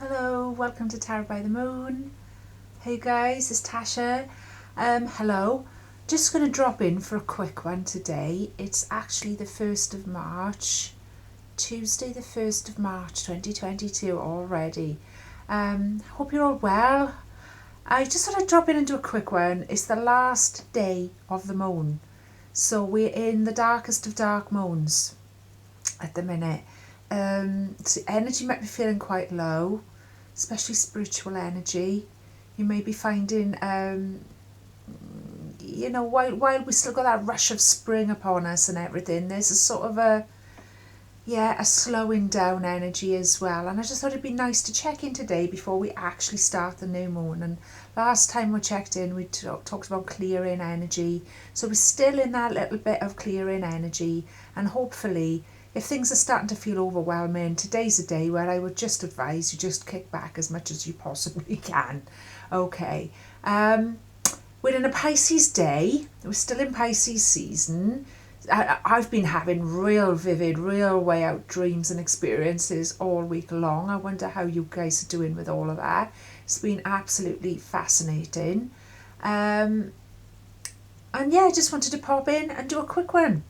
Hello, welcome to Tarot by the Moon. Hey guys, it's Tasha. Hello. Just going to drop in for a quick one today. It's actually the 1st of March, Tuesday the 1st of March 2022 already. Hope you're all well. I just thought I'd drop in and do a quick one. It's the last day of the moon. So we're in the darkest of dark moons at the minute. So energy might be feeling quite low, especially spiritual energy. You may be finding, while we still got that rush of spring upon us and everything, there's a sort of a slowing down energy as well. And I just thought it'd be nice to check in today before we actually start the new moon. And last time we checked in, we talked about clearing energy. So we're still in that little bit of clearing energy, and hopefully, if things are starting to feel overwhelming, today's a day where I would just advise you just kick back as much as you possibly can. Okay. We're in a Pisces day. We're still in Pisces season. I've been having real vivid, real way out dreams and experiences all week long. I wonder how you guys are doing with all of that. It's been absolutely fascinating. And yeah, I just wanted to pop in and do a quick one.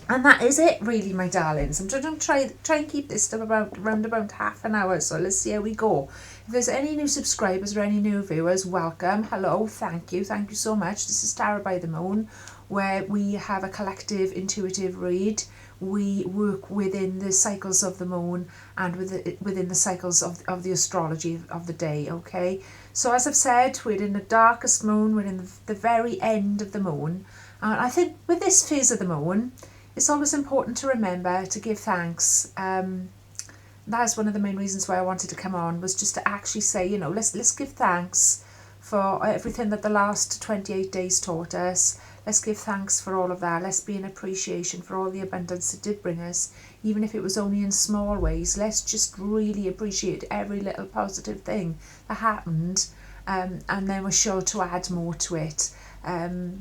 And that is it really, my darlings. I'm going to try and keep this to around about half an hour, so let's see how we go. If there's any new subscribers or any new viewers, welcome. Hello, thank you so much. This is Tarot by the Moon, where we have a collective intuitive read. We work within the cycles of the moon and within the cycles of the astrology of the day, okay? So as I've said, we're in the darkest moon, we're in the very end of the moon. And I think with this phase of the moon, it's always important to remember to give thanks. That's one of the main reasons why I wanted to come on, was just to actually say, let's give thanks for everything that the last 28 days taught us. Let's give thanks for all of that. Let's be in appreciation for all the abundance it did bring us, even if it was only in small ways. Let's just really appreciate every little positive thing that happened, and then we're sure to add more to it.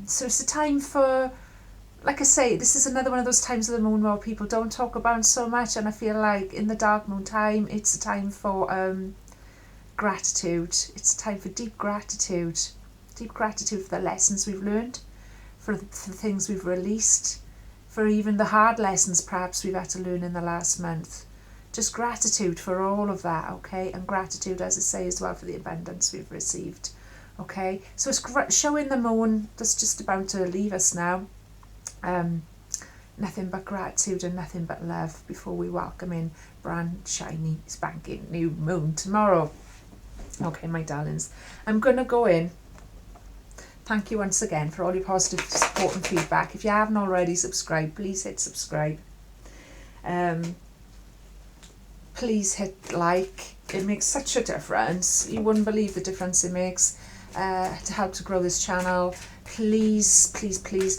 So it's a time for, like I say, this is another one of those times of the moon where people don't talk about so much, and I feel like in the dark moon time, it's a time for gratitude. It's a time for deep gratitude for the lessons we've learned, for the things we've released, for even the hard lessons perhaps we've had to learn in the last month. Just gratitude for all of that, okay? And gratitude, as I say, as well, for the abundance we've received. Okay, so it's showing the moon that's just about to leave us now. Nothing but gratitude and nothing but love before we welcome in brand shiny spanking new moon tomorrow. Okay, my darlings, I'm going to go in. Thank you once again for all your positive support and feedback. If you haven't already subscribed, please hit subscribe. Please hit like. It makes such a difference. You wouldn't believe the difference it makes. To help to grow this channel. Please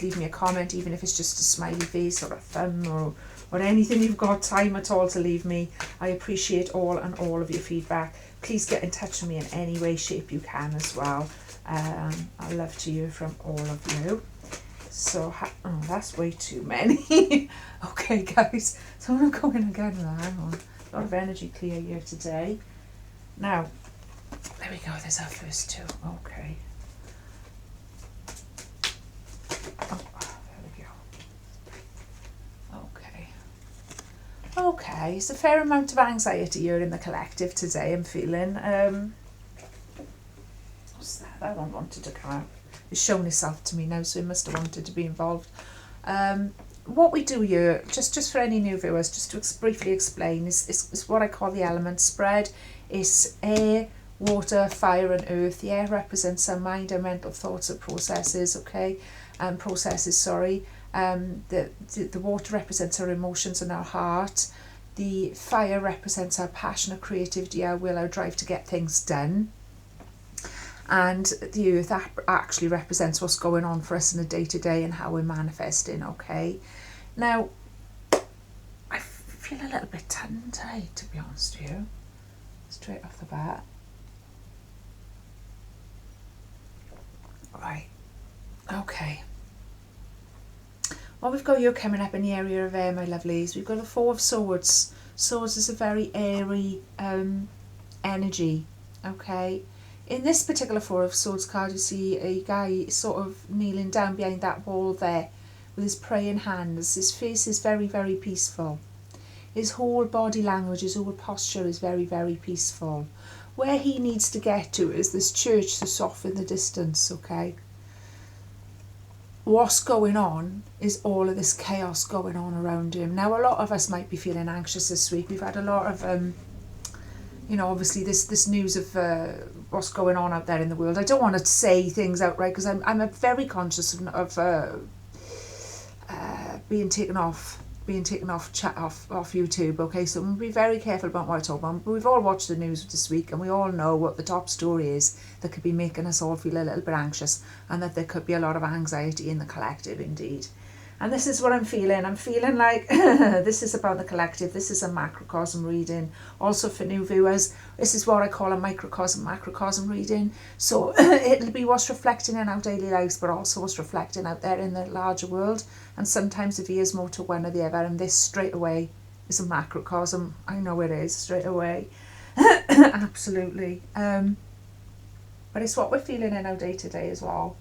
leave me a comment, even if it's just a smiley face or a thumb or anything you've got time at all to leave me. I appreciate all of your feedback. Please get in touch with me in any way, shape you can as well. I love to hear from all of you. So, that's way too many. Okay, guys, so I'm going to go in again now. Hang on. A lot of energy clear here today. Now, there we go, there's our first two. Okay. Oh, there we go. Okay, it's a fair amount of anxiety here in the collective today, I'm feeling. What's that? That one wanted to come out. It's shown itself to me now, so it must have wanted to be involved. What we do here, just for any new viewers, just to briefly explain, is what I call the element spread. It's air, water, fire and earth. The air represents our mind, our mental thoughts and processes, okay? The water represents our emotions and our heart. The fire represents our passion, our creativity, our will, our drive to get things done. And the earth actually represents what's going on for us in the day-to-day and how we're manifesting, okay? Now, I feel a little bit tongue-tied, to be honest with you, straight off the bat. Right, okay. What we've got here coming up in the area of air, my lovelies, we've got the Four of Swords. Swords is a very airy energy, okay? In this particular Four of Swords card, you see a guy sort of kneeling down behind that wall there with his praying hands. His face is very, very peaceful. His whole body language, his whole posture is very, very peaceful. Where he needs to get to is this church that's off in the distance, okay? What's going on is all of this chaos going on around him. Now, a lot of us might be feeling anxious this week. We've had a lot of, obviously this news of what's going on out there in the world. I don't want to say things outright because I'm very conscious of being taken off YouTube, okay? So I'm going to be very careful about what I talk about. But we've all watched the news this week and we all know what the top story is that could be making us all feel a little bit anxious, and that there could be a lot of anxiety in the collective indeed. And this is what I'm feeling. I'm feeling like this is about the collective. This is a macrocosm reading. Also for new viewers, this is what I call a macrocosm reading. So it'll be what's reflecting in our daily lives, but also what's reflecting out there in the larger world. And sometimes it veers more to one or the other. And this straight away is a macrocosm. I know it is straight away. Absolutely. But it's what we're feeling in our day to day as well.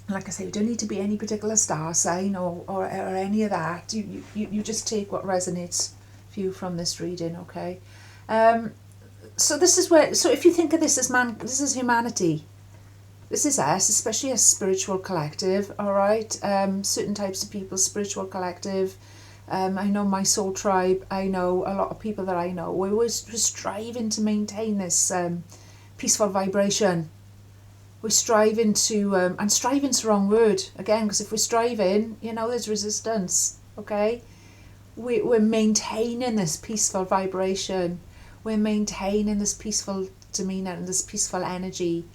Like I say, you don't need to be any particular star sign or any of that. You just take what resonates for you from this reading, okay? So this is where, so if you think of this as this is humanity. This is us, especially a spiritual collective, all right? Certain types of people, spiritual collective. I know my soul tribe. I know a lot of people that I know. We're striving to maintain this peaceful vibration. We're striving to, and striving's the wrong word, again, because if we're striving, there's resistance, okay? We're maintaining this peaceful vibration. We're maintaining this peaceful demeanour and this peaceful energy,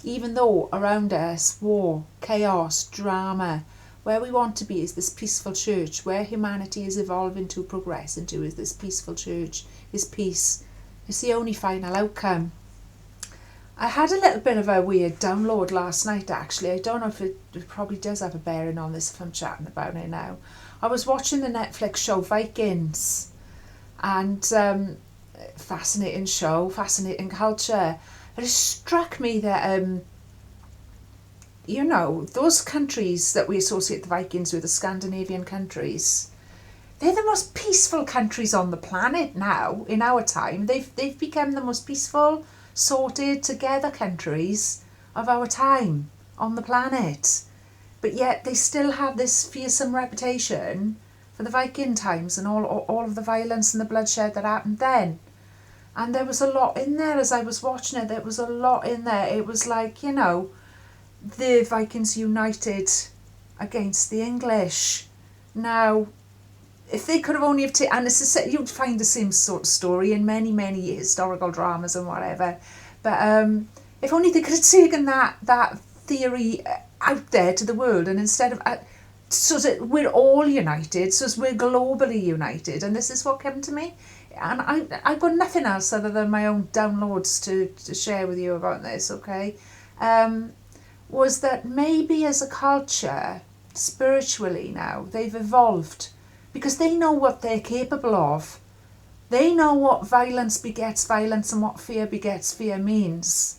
even though around us, war, chaos, drama. Where we want to be is this peaceful church. Where humanity is evolving to progress into is this peaceful church, is peace. It's the only final outcome. I had a little bit of a weird download last night, actually. I don't know if it probably does have a bearing on this if I'm chatting about it now. I was watching the Netflix show Vikings, and fascinating show, fascinating culture. It struck me that, those countries that we associate the Vikings with, the Scandinavian countries, they're the most peaceful countries on the planet now, in our time. They've become the most peaceful, sorted together countries of our time on the planet, but yet they still have this fearsome reputation for the Viking times and all of the violence and the bloodshed that happened then. And there was a lot in there as I was watching it. There was a lot in there. It was like, the Vikings united against the English. Now, if they could have only have taken, and you'd find the same sort of story in many, many historical dramas and whatever, but if only they could have taken that theory out there to the world, and instead of, so that we're all united, so as we're globally united, and this is what came to me, and I've got nothing else other than my own downloads to share with you about this, okay, was that maybe as a culture, spiritually now, they've evolved, because they know what they're capable of. They know what violence begets violence and what fear begets fear means.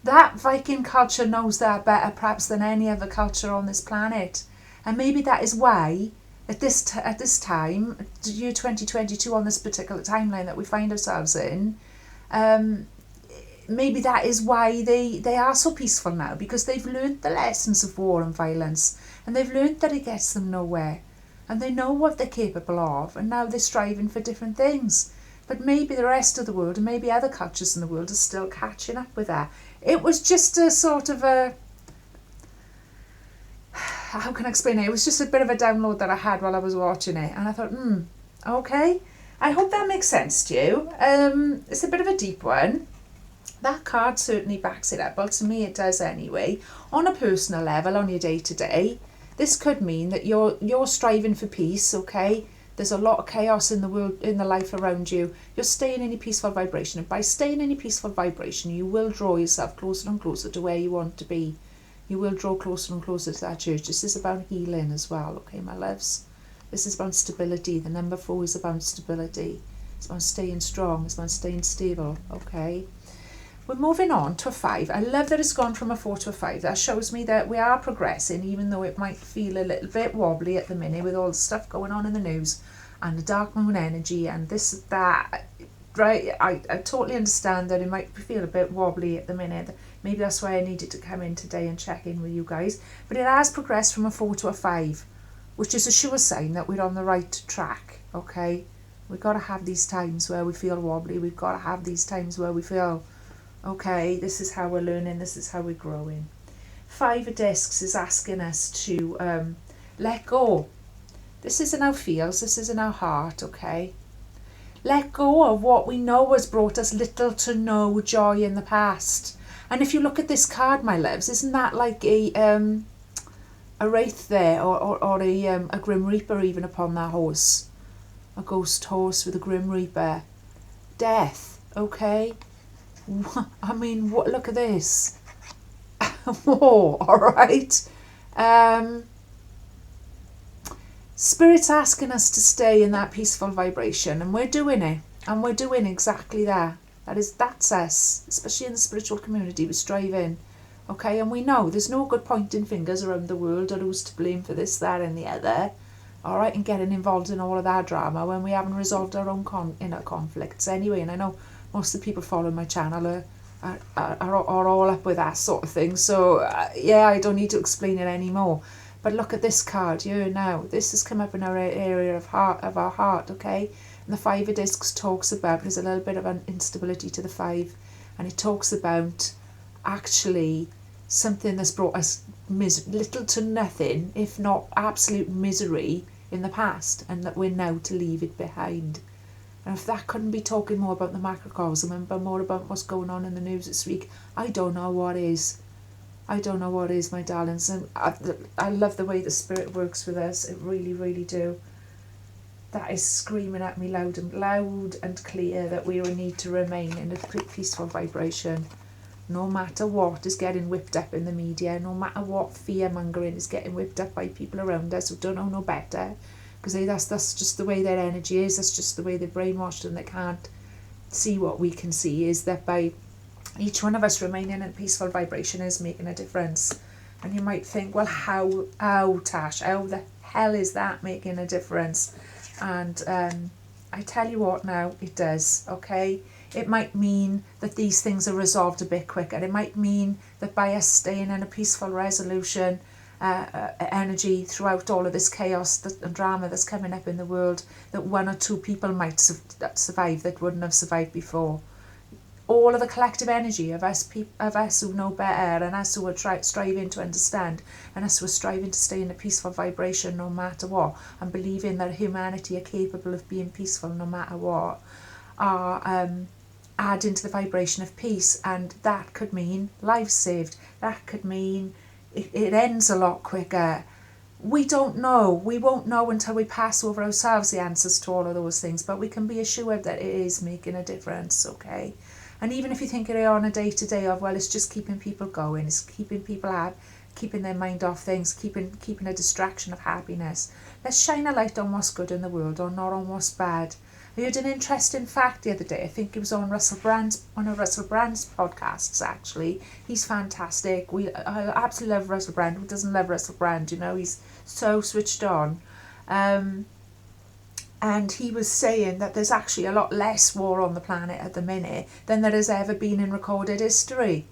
That Viking culture knows that better perhaps than any other culture on this planet. And maybe that is why at this time, year 2022, on this particular timeline that we find ourselves in, maybe that is why they are so peaceful now, because they've learned the lessons of war and violence, and they've learned that it gets them nowhere. And they know what they're capable of, and now they're striving for different things. But maybe the rest of the world, and maybe other cultures in the world, are still catching up with that. It was just a sort of how can I explain it? It was just a bit of a download that I had while I was watching it. And I thought, okay. I hope that makes sense to you. It's a bit of a deep one. That card certainly backs it up. Well, to me it does anyway. On a personal level, on your day-to-day, this could mean that you're striving for peace, okay? There's a lot of chaos in the world, in the life around you. You're staying in a peaceful vibration. And by staying in a peaceful vibration, you will draw yourself closer and closer to where you want to be. You will draw closer and closer to that church. This is about healing as well, okay, my loves? This is about stability. The number 4 is about stability. It's about staying strong. It's about staying stable. Okay. We're moving on to a 5. I love that it's gone from a 4 to a 5. That shows me that we are progressing, even though it might feel a little bit wobbly at the minute with all the stuff going on in the news and the dark moon energy and this, that. Right? I totally understand that it might feel a bit wobbly at the minute. Maybe that's why I needed to come in today and check in with you guys. But it has progressed from a 4 to a 5, which is a sure sign that we're on the right track. Okay? We've got to have these times where we feel wobbly. We've got to have these times where we feel, okay, this is how we're learning, this is how we're growing. 5 of Discs is asking us to let go. This isn't our feels, this isn't our heart, okay? Let go of what we know has brought us little to no joy in the past. And if you look at this card, my loves, isn't that like a wraith there, or a Grim Reaper even upon that horse? A ghost horse with a Grim Reaper. Death, okay? I mean, look at this. Whoa, alright. Spirit's asking us to stay in that peaceful vibration, and we're doing it. And we're doing exactly that. That's us, especially in the spiritual community. We're striving. Okay, and we know there's no good pointing fingers around the world or who's to blame for this, that and the other. Alright, and getting involved in all of that drama when we haven't resolved our own inner conflicts anyway. And I know most of the people following my channel are all up with that sort of thing. So, yeah, I don't need to explain it anymore. But look at this card here now. This has come up in our area of our heart, okay? And the 5 of Discs talks about, there's a little bit of an instability to the 5. And it talks about actually something that's brought us little to nothing, if not absolute misery in the past. And that we're now to leave it behind. And if that couldn't be talking more about the macrocosm and more about what's going on in the news this week, I don't know what is. I don't know what is, my darlings. And I love the way the Spirit works with us. It really, really do. That is screaming at me loud and clear that we need to remain in a peaceful vibration. No matter what is getting whipped up in the media, no matter what fear-mongering is getting whipped up by people around us who don't know no better. Because that's just the way their energy is. That's just the way they're brainwashed, and they can't see what we can see, is that by each one of us remaining in a peaceful vibration is making a difference. And you might think, well, how Tash, how the hell is that making a difference? And I tell you what now, it does, okay? It might mean that these things are resolved a bit quicker. It might mean that by us staying in a peaceful resolution energy throughout all of this chaos and drama that's coming up in the world, that 1 or 2 people might survive that wouldn't have survived before. All of the collective energy of us who know better, and us who are striving to understand, and us who are striving to stay in a peaceful vibration no matter what, and believing that humanity are capable of being peaceful no matter what, are adding to the vibration of peace. And that could mean lives saved. That could mean it ends a lot quicker. We don't know. We won't know until we pass over ourselves the answers to all of those things, but we can be assured that it is making a difference, okay? And even if you think it on a day-to-day of, well, it's just keeping people going, it's keeping people out, keeping their mind off things, keeping a distraction of happiness. Let's shine a light on what's good in the world, or not on what's bad. I heard an interesting fact the other day. I think it was on one of Russell Brand's podcasts, actually. He's fantastic. I absolutely love Russell Brand. Who doesn't love Russell Brand? You know, he's so switched on. And he was saying that there's actually a lot less war on the planet at the minute than there has ever been in recorded history.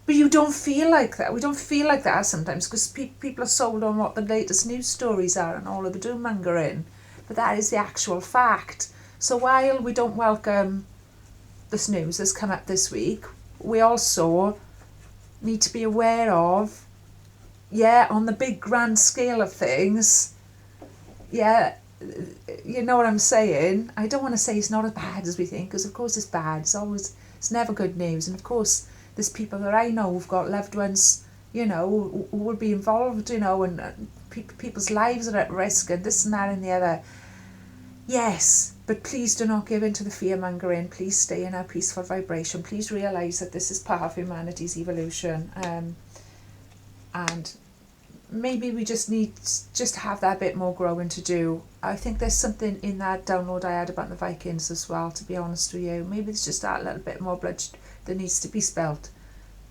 But you don't feel like that. We don't feel like that sometimes because people are sold on what the latest news stories are and all of the doom mongering. But that is the actual fact. So while we don't welcome this news that's come up this week, we also need to be aware of, on the big grand scale of things, you know what I'm saying? I don't want to say it's not as bad as we think, because of course it's bad. It's never good news. And of course there's people that I know who've got loved ones, you know, who will be involved, you know, and people's lives are at risk and this and that and the other. Yes, but please do not give in to the fear-mongering. Please stay in our peaceful vibration. Please realise that this is part of humanity's evolution. And maybe we just need just to have that bit more growing to do. I think there's something in that download I had about the Vikings as well, to be honest with you. Maybe there's just that little bit more blood that needs to be spilt,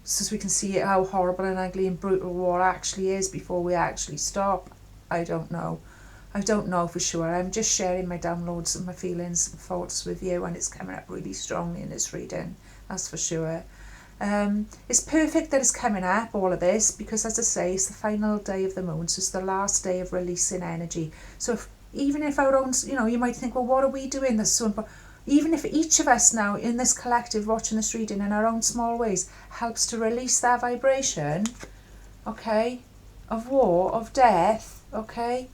so we can see how horrible and ugly and brutal war actually is before we actually stop. I don't know for sure. I'm just sharing my downloads and my feelings and thoughts with you, and it's coming up really strongly in this reading, that's for sure. It's perfect that it's coming up, all of this, because as I say, it's the final day of the moon, so it's the last day of releasing energy. So even if our own, you might think, well, what are we doing that's so important? Even if each of us now in this collective watching this reading in our own small ways helps to release that vibration, okay, of war, of death, okay,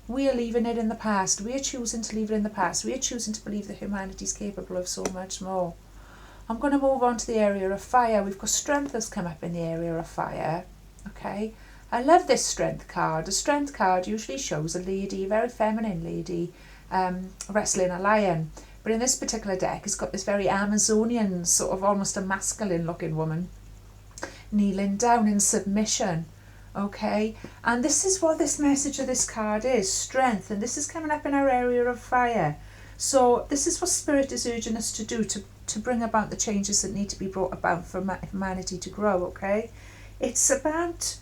we are leaving it in the past. We are choosing to leave it in the past. We are choosing to believe that humanity is capable of so much more. I'm going to move on to the area of fire. We've got strength that's come up in the area of fire. Okay, I love this strength card. A strength card usually shows a lady, a very feminine lady, wrestling a lion. But in this particular deck, it's got this very Amazonian, sort of almost a masculine looking woman, kneeling down in submission. Okay, and this is what this message of this card is, strength, and this is coming up in our area of fire. So this is what Spirit is urging us to do to bring about the changes that need to be brought about for humanity to grow, okay? It's about,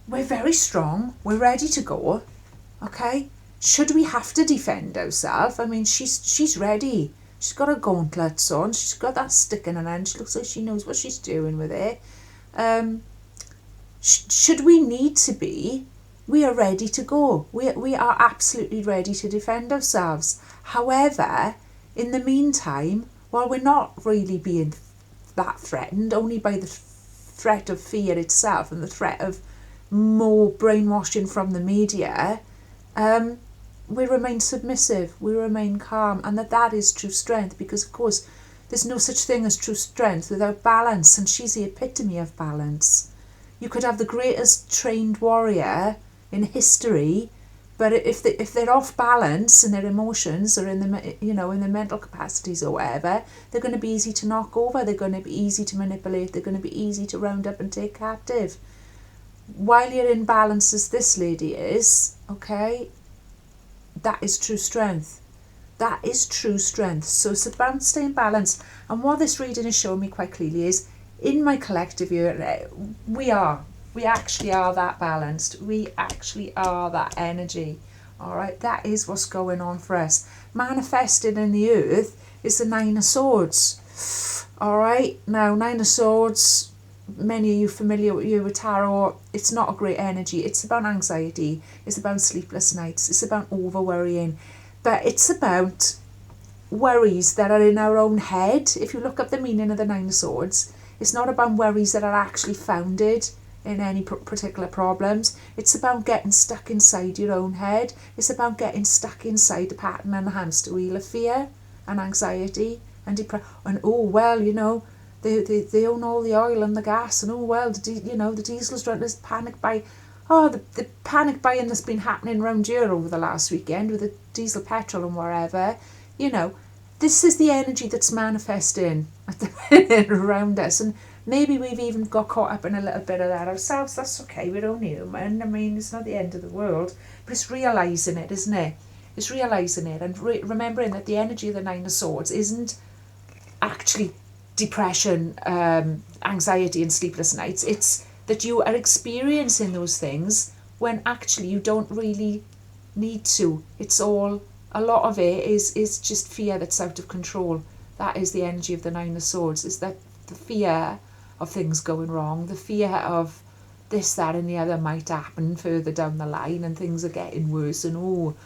we're very strong, we're ready to go, okay? Should we have to defend ourselves? I mean, she's ready. She's got her gauntlets on, she's got that stick in her hand, she looks like she knows what she's doing with it. Should we need to be, we are ready to go. We are absolutely ready to defend ourselves. However, in the meantime, while we're not really being that threatened, only by the threat of fear itself and the threat of more brainwashing from the media, we remain submissive, we remain calm, and that is true strength, because of course there's no such thing as true strength without balance, and she's the epitome of balance. You could have the greatest trained warrior in history, but if they're off balance in their emotions or in the in their mental capacities or whatever, they're going to be easy to knock over. They're going to be easy to manipulate. They're going to be easy to round up and take captive. While you're in balance, as this lady is, okay, that is true strength. That is true strength. So it's about staying balanced. And what this reading is showing me quite clearly is, in my collective year, we actually are that balanced. We actually are that energy. All right, that is what's going on for us. Manifested in the earth is the Nine of Swords. All right, now Nine of Swords, many of you familiar with tarot, it's not a great energy. It's about anxiety. It's about sleepless nights. It's about over worrying. But it's about worries that are in our own head. If you look up the meaning of the Nine of Swords, it's not about worries that are actually founded in any particular problems. It's about getting stuck inside your own head. It's about getting stuck inside the pattern and the hamster wheel of fear and anxiety and depression. And they own all the oil and the gas, and the diesel's run. There's panic buy. The panic buying that's been happening around here over the last weekend with the diesel, petrol and wherever. This is the energy that's manifesting at the minute around us, and maybe we've even got caught up in a little bit of that ourselves. That's okay, we're only human. I mean, it's not the end of the world, but it's realising it, isn't it? It's realising it and remembering that the energy of the Nine of Swords isn't actually depression, anxiety and sleepless nights. It's that you are experiencing those things when actually you don't really need to. It's all, a lot of it is just fear that's out of control. That is the energy of the Nine of Swords, is that the fear of things going wrong, the fear of this, that and the other might happen further down the line and things are getting worse and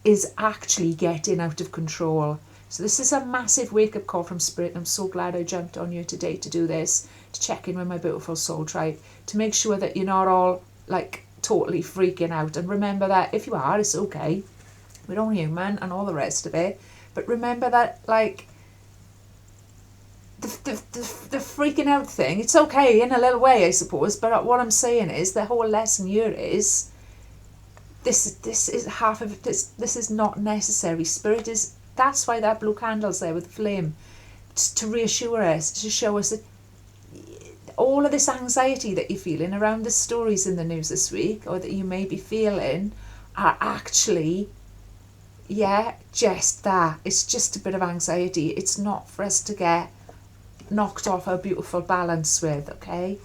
is actually getting out of control. So this is a massive wake-up call from Spirit, and I'm so glad I jumped on you today to do this, to check in with my beautiful soul tribe, to make sure that you're not all like totally freaking out. And remember that if you are, it's okay. We're all human and all the rest of it. But remember that, like, the freaking out thing, it's okay in a little way, I suppose. But what I'm saying is, the whole lesson here is, this is half of it. This is not necessary. Spirit is, that's why that blue candle's there with the flame, to reassure us, to show us that all of this anxiety that you're feeling around the stories in the news this week, or that you may be feeling, are actually, just that. It's just a bit of anxiety. It's not for us to get knocked off our beautiful balance with, okay?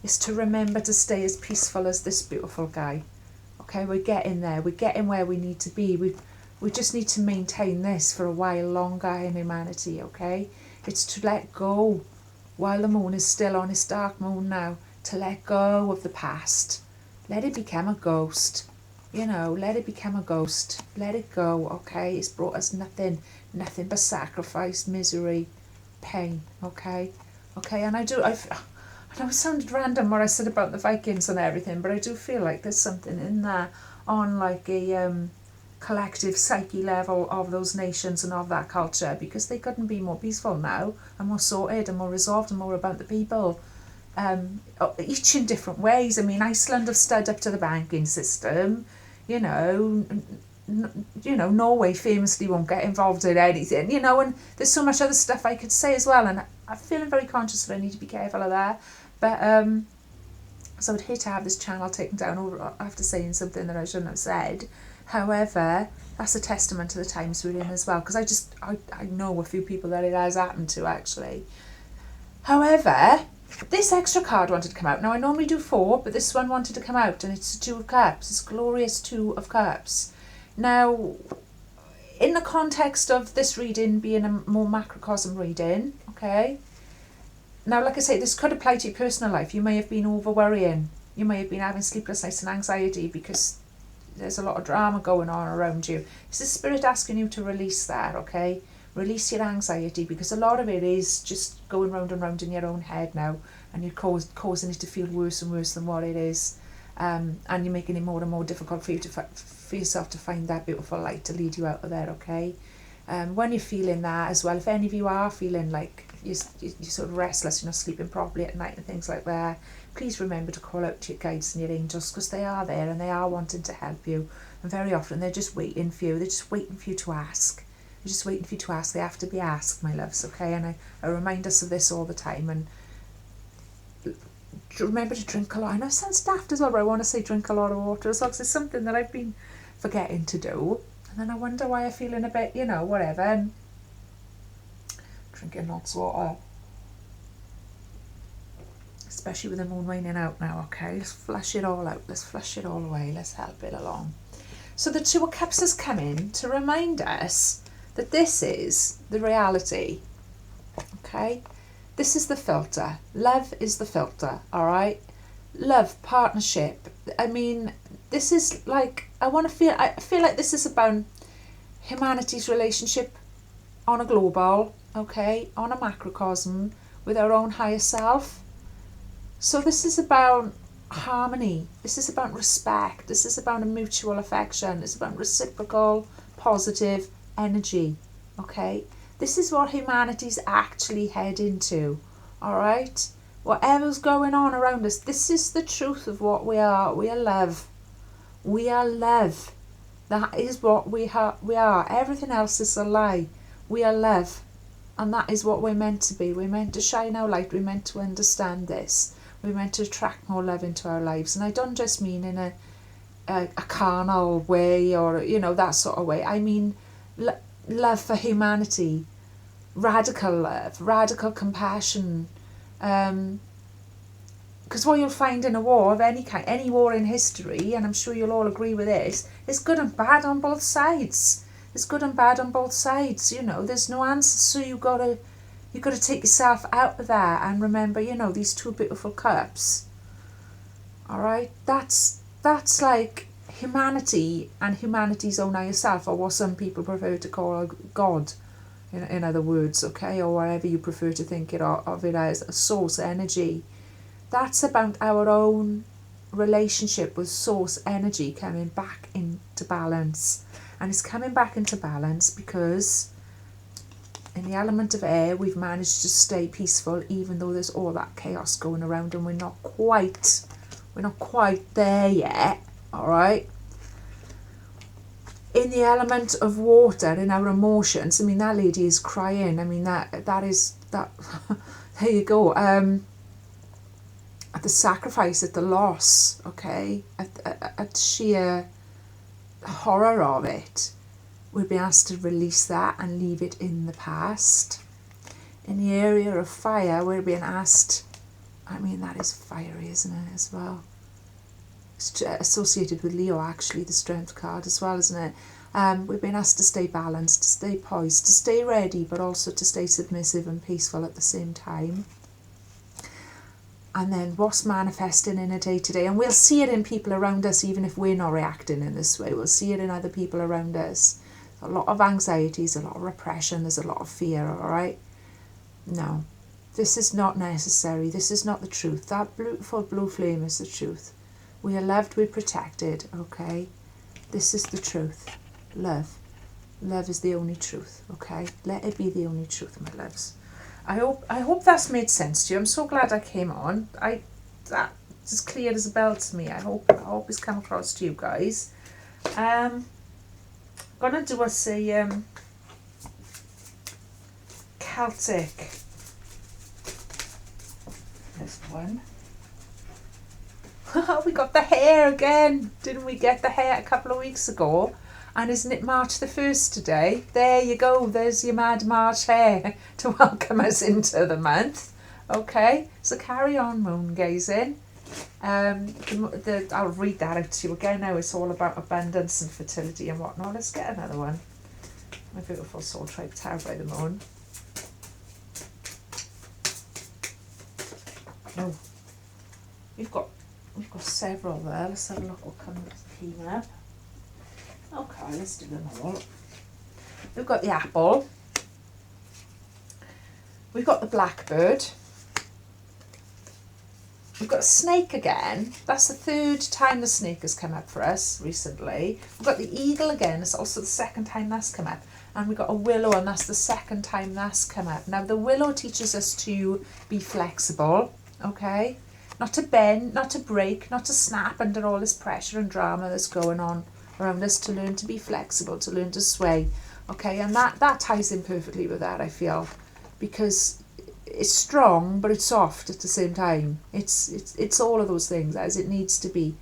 It's to remember to stay as peaceful as this beautiful guy. Okay, we're getting there. We're getting where we need to be. We just need to maintain this for a while longer in humanity, okay? It's to let go while the moon is still on its dark moon now, to let go of the past. Let it become a ghost. Let it become a ghost. Let it go, okay? It's brought us nothing but sacrifice, misery, pain, okay? Okay, and I know it sounded random what I said about the Vikings and everything, but I do feel like there's something in there on like a collective psyche level of those nations and of that culture, because they couldn't be more peaceful now and more sorted and more resolved and more about the people, each in different ways. I mean, Iceland have stood up to the banking system, Norway famously won't get involved in anything, and there's so much other stuff I could say as well, and I'm feeling very conscious that I need to be careful of that. But so I'd hate to have this channel taken down over after saying something that I shouldn't have said. However, that's a testament to the times we're in as well, because I know a few people that it has happened to, actually. However, this extra card wanted to come out. Now, I normally do 4, but this one wanted to come out, and it's a 2 of Cups. It's glorious 2 of Cups. Now, in the context of this reading being a more macrocosm reading, okay? Now, like I say, this could apply to your personal life. You may have been over-worrying. You may have been having sleepless nights and anxiety because there's a lot of drama going on around you. It's the spirit asking you to release that, okay? Release your anxiety, because a lot of it is just going round and round in your own head now, and you're causing it to feel worse and worse than what it is, and you're making it more and more difficult for you for yourself to find that beautiful light to lead you out of there, okay? When you're feeling that as well, if any of you are feeling like you're sort of restless, you're not sleeping properly at night and things like that, please remember to call out to your guides and your angels, because they are there and they are wanting to help you, and very often they're just waiting for you. They're just waiting for you to ask. They're just waiting for you to ask. They have to be asked, my loves, okay? And I remind us of this all the time. And remember to drink a lot. I know it sounds daft as well, but I want to say drink a lot of water as well, because it's something that I've been forgetting to do. And then I wonder why I'm feeling a bit, whatever. And drinking lots of water. Especially with the moon waning out now, okay? Let's flush it all out. Let's flush it all away. Let's help it along. So the 2 of Cups has come in to remind us that this is the reality, okay? This is the filter. Love is the filter, all right? Love, partnership. I mean, this is like, I feel like this is about humanity's relationship on a global, okay? On a macrocosm with our own higher self. So this is about harmony. This is about respect. This is about a mutual affection. It's about reciprocal, positive energy, okay? This is what humanity's actually heading to, all right? Whatever's going on around us, this is the truth of what we are. We are love. We are love. That is what we are. Everything else is a lie. We are love. And that is what we're meant to be. We're meant to shine our light. We're meant to understand this. We're meant to attract more love into our lives. And I don't just mean in a carnal way or, that sort of way. I mean love for humanity, radical love, radical compassion. Because what you'll find in a war of any kind, any war in history, and I'm sure you'll all agree with this, is good and bad on both sides. It's good and bad on both sides, there's no answer, so you've got to take yourself out of that and remember, these 2 beautiful cups. All right, that's like humanity and humanity's own higher self, or what some people prefer to call God, in other words, okay, or whatever you prefer to think of it as, a source energy. That's about our own relationship with source energy coming back into balance. And it's coming back into balance because in the element of air, we've managed to stay peaceful, even though there's all that chaos going around, and we're not quite there yet, all right? In the element of water, in our emotions, I mean, that lady is crying. I mean, that is there you go. at the sacrifice, at the loss, okay, at sheer horror of it, we're being asked to release that and leave it in the past. In the area of fire, we're being asked, I mean, that is fiery, isn't it, as well? It's associated with Leo, actually, the Strength card as well, isn't it? We've been asked to stay balanced, to stay poised, to stay ready, but also to stay submissive and peaceful at the same time. And then what's manifesting in a day today? And we'll see it in people around us, even if we're not reacting in this way. We'll see it in other people around us. A lot of anxieties, a lot of repression, there's a lot of fear, all right? No, this is not necessary. This is not the truth. That beautiful blue flame is the truth. We are loved, we're protected, okay? This is the truth. Love. Love is the only truth, okay? Let it be the only truth, my loves. I hope that's made sense to you. I'm so glad I came on. That's as clear as a bell to me. I hope it's come across to you guys. Gonna do us a Celtic. This one. We got the hare again. Didn't we get the hare a couple of weeks ago? And isn't it March the 1st today? There you go. There's your mad March hare to welcome us into the month. Okay, so carry on moon gazing. I'll read that out to you again now. It's all about abundance and fertility and whatnot. Let's get another one. My beautiful soul tribe tarot by the moon. Oh, we've got several there. Let's have a look what came up. Okay, let's do them all. We've got the apple. We've got the blackbird. We've got a snake again. That's the third time the snake has come up for us recently. We've got the eagle again. It's also the second time that's come up. And we've got a willow, and that's the second time that's come up. Now, the willow teaches us to be flexible, okay? Not to bend, not to break, not to snap under all this pressure and drama that's going on around us, to learn to be flexible, to learn to sway, okay? And that ties in perfectly with that, I feel, because it's strong but it's soft at the same time. It's all of those things as it needs to be.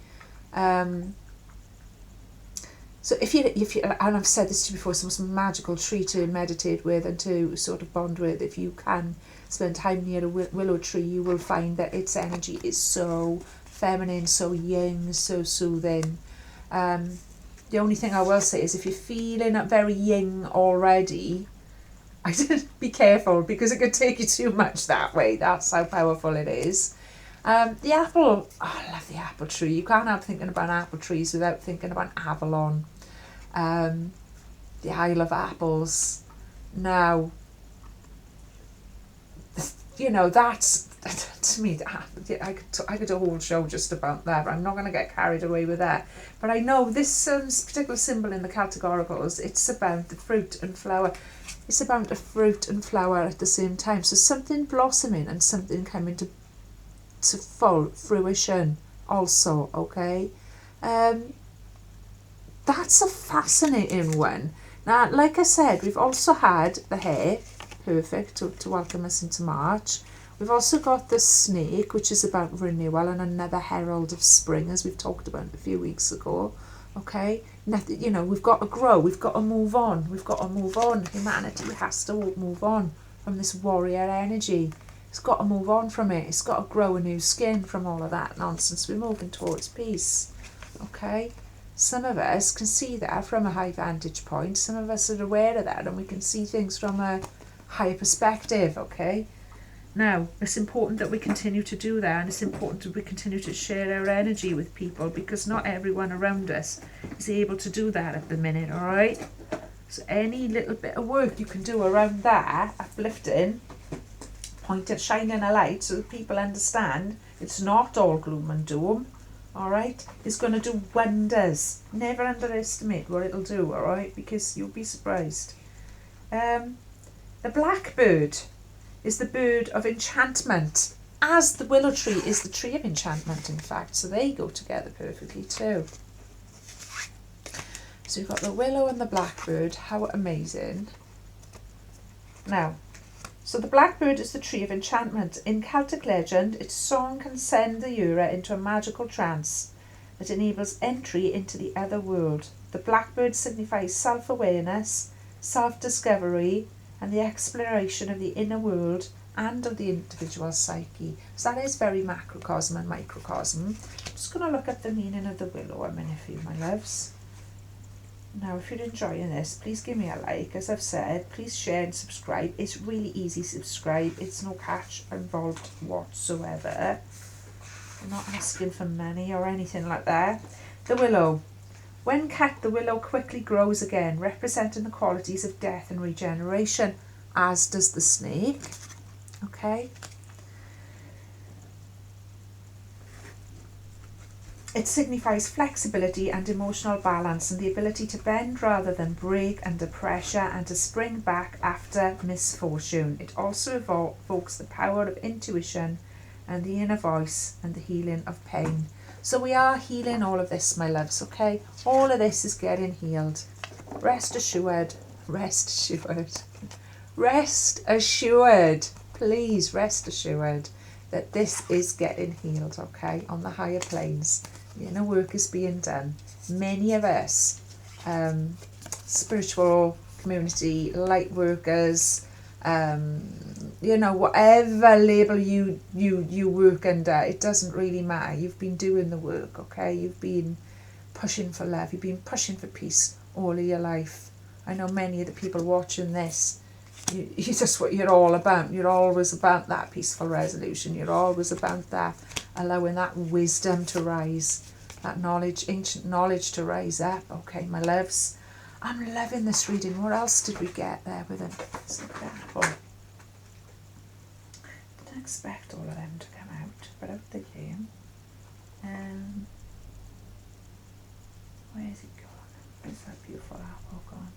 So if you and I've said this to you before, some magical tree to meditate with and to sort of bond with. If you can spend time near a willow tree, you will find that its energy is so feminine, so yin, so soothing. The only thing I will say is if you're feeling very yin already, I said be careful, because it could take you too much that way. That's how powerful it is. The apple, I love the apple tree. You can't help thinking about apple trees without thinking about Avalon. The Isle of Apples. Now, you know, that's, to me, I could do a whole show just about that, but I'm not going to get carried away with that. But I know this particular symbol in the Celtic oracles, it's about the fruit and flower. It's about a fruit and flower at the same time. So something blossoming and something coming to full fruition also, okay? That's a fascinating one. Now, like I said, we've also had the hare, perfect, to welcome us into March. We've also got the snake, which is about renewal and another herald of spring, as we've talked about a few weeks ago. Okay, nothing, you know, we've got to grow, we've got to move on, we've got to move on. Humanity has to move on from this warrior energy. It's got to move on from it. It's got to grow a new skin from all of that nonsense. We're moving towards peace. Okay, some of us can see that from a high vantage point. Some of us are aware of that, and we can see things from a higher perspective. Okay, now it's important that we continue to do that, and it's important that we continue to share our energy with people, because not everyone around us is able to do that at the minute. All right, so any little bit of work you can do around that, uplifting, pointing, shining a light so that people understand it's not all gloom and doom, all right, is going to do wonders. Never underestimate what it'll do, all right, because you'll be surprised. The blackbird is the bird of enchantment, as the willow tree is the tree of enchantment, in fact, so they go together perfectly too. So you've got the willow and the blackbird. How amazing. Now, So the blackbird is the tree of enchantment. In Celtic legend, its song can send the hearer into a magical trance that enables entry into the other world. The blackbird signifies self-awareness, self-discovery, and the exploration of the inner world and of the individual psyche. So that is very macrocosm and microcosm. I'm just going to look at the meaning of the willow a minute for you, my loves. Now, if you're enjoying this, please give me a like. As I've said, please share and subscribe. It's really easy to subscribe. It's no cash involved whatsoever. I'm not asking for money or anything like that. The willow. When cut, the willow quickly grows again, representing the qualities of death and regeneration, as does the snake. Okay. It signifies flexibility and emotional balance and the ability to bend rather than break under pressure and to spring back after misfortune. It also evokes the power of intuition and the inner voice and the healing of pain. So we are healing all of this, my loves, okay? All of this is getting healed. Rest assured, rest assured, rest assured, please rest assured that this is getting healed, okay? On the higher planes. The inner work is being done. Many of us, spiritual community, light workers, you know, whatever label you work under, it doesn't really matter. You've been doing the work, okay? You've been pushing for love. You've been pushing for peace all of your life. I know many of the people watching this, you just what you're all about. You're always about that peaceful resolution. You're always about that, allowing that wisdom to rise, that knowledge, ancient knowledge to rise up. Okay, my loves, I'm loving this reading. What else did we get there with it? It's incredible. Didn't expect all of them to come out, but out they came. Where is it gone? Where's that beautiful apple gone?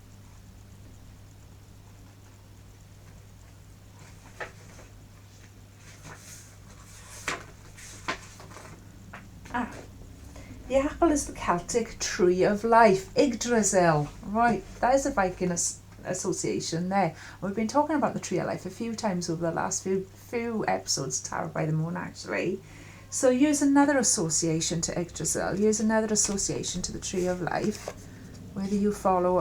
The apple is the Celtic tree of life, Yggdrasil. Right, that is a Viking association there. We've been talking about the tree of life a few times over the last few episodes, Tarot by the Moon actually. So here's another association to Yggdrasil. Here's another association to the tree of life. Whether you follow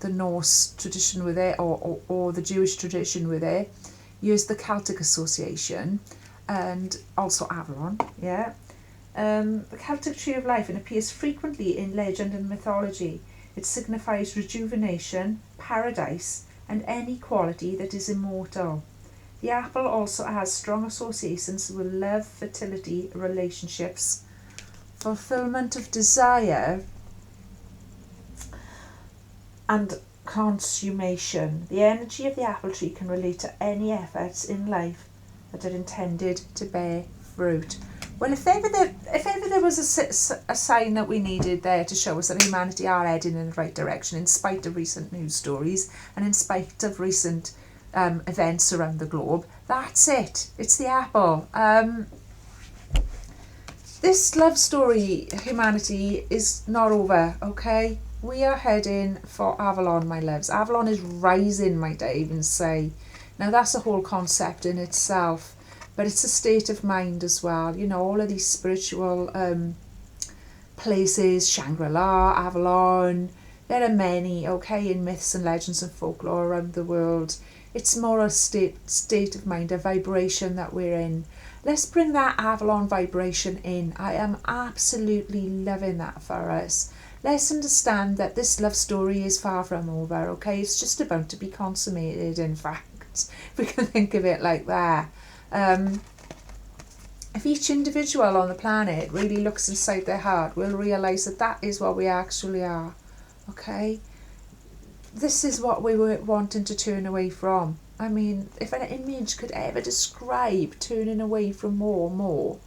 the Norse tradition with it or the Jewish tradition with it. Here's the Celtic association and also Avalon, yeah. The Celtic tree of life, and appears frequently in legend and mythology. It signifies rejuvenation, paradise, and any quality that is immortal. The apple also has strong associations with love, fertility, relationships, fulfillment of desire, and consummation. The energy of the apple tree can relate to any efforts in life that are intended to bear fruit. Well, if ever there was a sign that we needed there to show us that humanity are heading in the right direction in spite of recent news stories and in spite of recent events around the globe, that's it. It's the apple. This love story, humanity, is not over, okay? We are heading for Avalon, my loves. Avalon is rising, might I even say. Now, that's a whole concept in itself. But it's a state of mind as well. You know, all of these spiritual places, Shangri-La, Avalon, there are many, okay, in myths and legends and folklore around the world. It's more a state of mind, a vibration that we're in. Let's bring that Avalon vibration in. I am absolutely loving that for us. Let's understand that this love story is far from over, okay? It's just about to be consummated, in fact. We can think of it like that. If each individual on the planet really looks inside their heart, we'll realise that that is what we actually are, okay? This is what we were wanting to turn away from. I mean, if an image could ever describe turning away from more,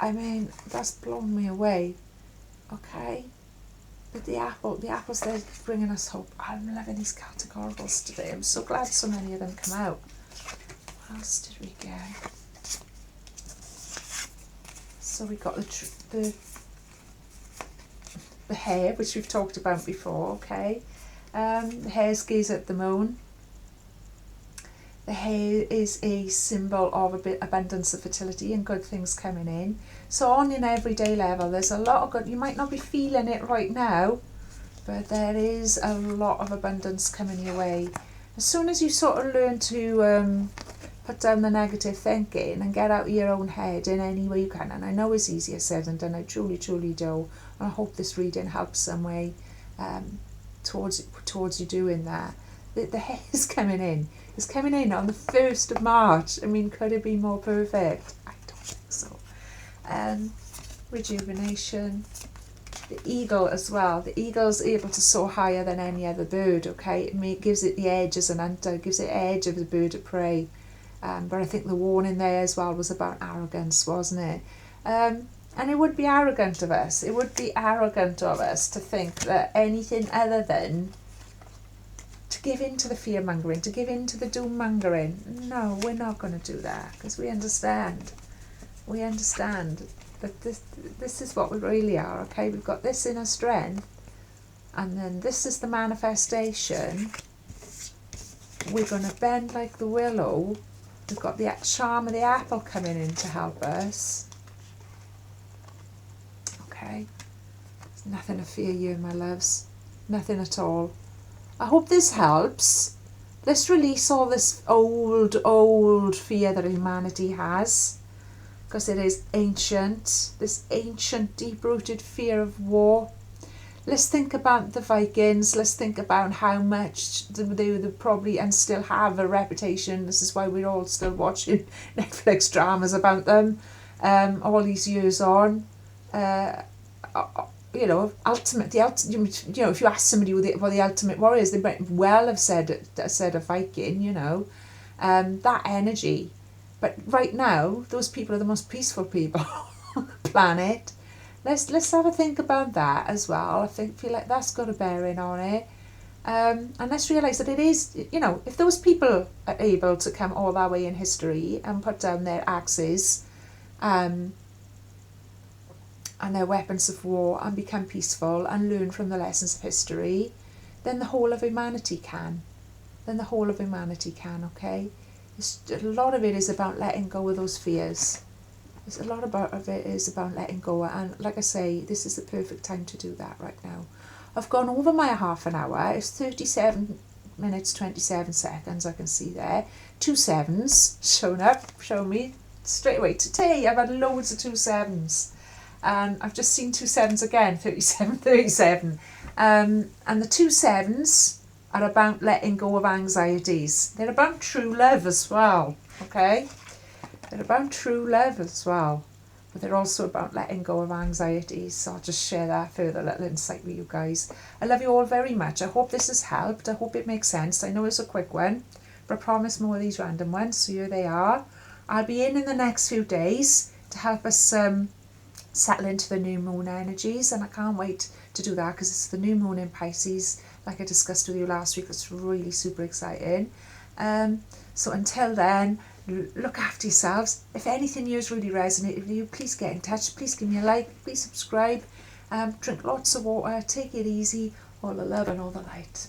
I mean, that's blown me away, okay? But the apple's there bringing us hope. I'm loving these Celtic oracles today. I'm so glad so many of them come out. What else did we get? So we got the hare, which we've talked about before, okay? The hare's gaze at the moon. The hair is a symbol of a bit abundance of fertility and good things coming in. So on an everyday level, there's a lot of good. You might not be feeling it right now, but there is a lot of abundance coming your way. As soon as you sort of learn to put down the negative thinking and get out of your own head in any way you can, and I know it's easier said than done, I truly, truly do, and I hope this reading helps some way towards you doing that. The hair is coming in. It's coming in on the 1st of March. I mean, could it be more perfect? I don't think so. Rejuvenation. The eagle as well. The eagle's able to soar higher than any other bird, okay? It gives it the edge as an hunter, gives it edge of the bird of prey. But I think the warning there as well was about arrogance, wasn't it? And it would be arrogant of us. It would be arrogant of us to think that anything other than to give in to the fear-mongering, to give in to the doom-mongering. No, we're not going to do that, because we understand. We understand that this is what we really are, okay? We've got this inner strength, and then this is the manifestation. We're going to bend like the willow. We've got the charm of the apple coming in to help us. Okay? There's nothing to fear you, my loves. Nothing at all. I hope this helps. Let's release all this old fear that humanity has, because it is ancient, this ancient deep-rooted fear of war. Let's think about the Vikings. Let's think about how much they probably and still have a reputation. This is why we're all still watching Netflix dramas about them all these years on. You know, if you ask somebody what the ultimate warrior is, they might well have said a Viking, you know, that energy. But right now, those people are the most peaceful people on the planet. Let's have a think about that as well. I feel like that's got a bearing on it. And let's realise that it is, you know, if those people are able to come all that way in history and put down their axes, and their weapons of war and become peaceful and learn from the lessons of history, then the whole of humanity can. Okay? A lot of it is about letting go of those fears. A lot of it is about letting go. And like I say, this is the perfect time to do that right now. I've gone over my half an hour. It's 37 minutes, 27 seconds, I can see there. 2 sevens showing me straight away. Today I've had loads of 2 sevens. And I've just seen 2 sevens again, 37. And the 2 sevens are about letting go of anxieties. They're about true love as well, okay? They're about true love as well. But they're also about letting go of anxieties. So I'll just share that further little insight with you guys. I love you all very much. I hope this has helped. I hope it makes sense. I know it's a quick one, but I promise more of these random ones. So here they are. I'll be in the next few days to help us settle into the new moon energies, and I can't wait to do that because it's the new moon in Pisces, like I discussed with you last week. It's really super exciting. So until then, look after yourselves. If anything yours really resonated with you, please get in touch. Please give me a like. Please subscribe. Drink lots of water. Take it easy. All the love and all the light.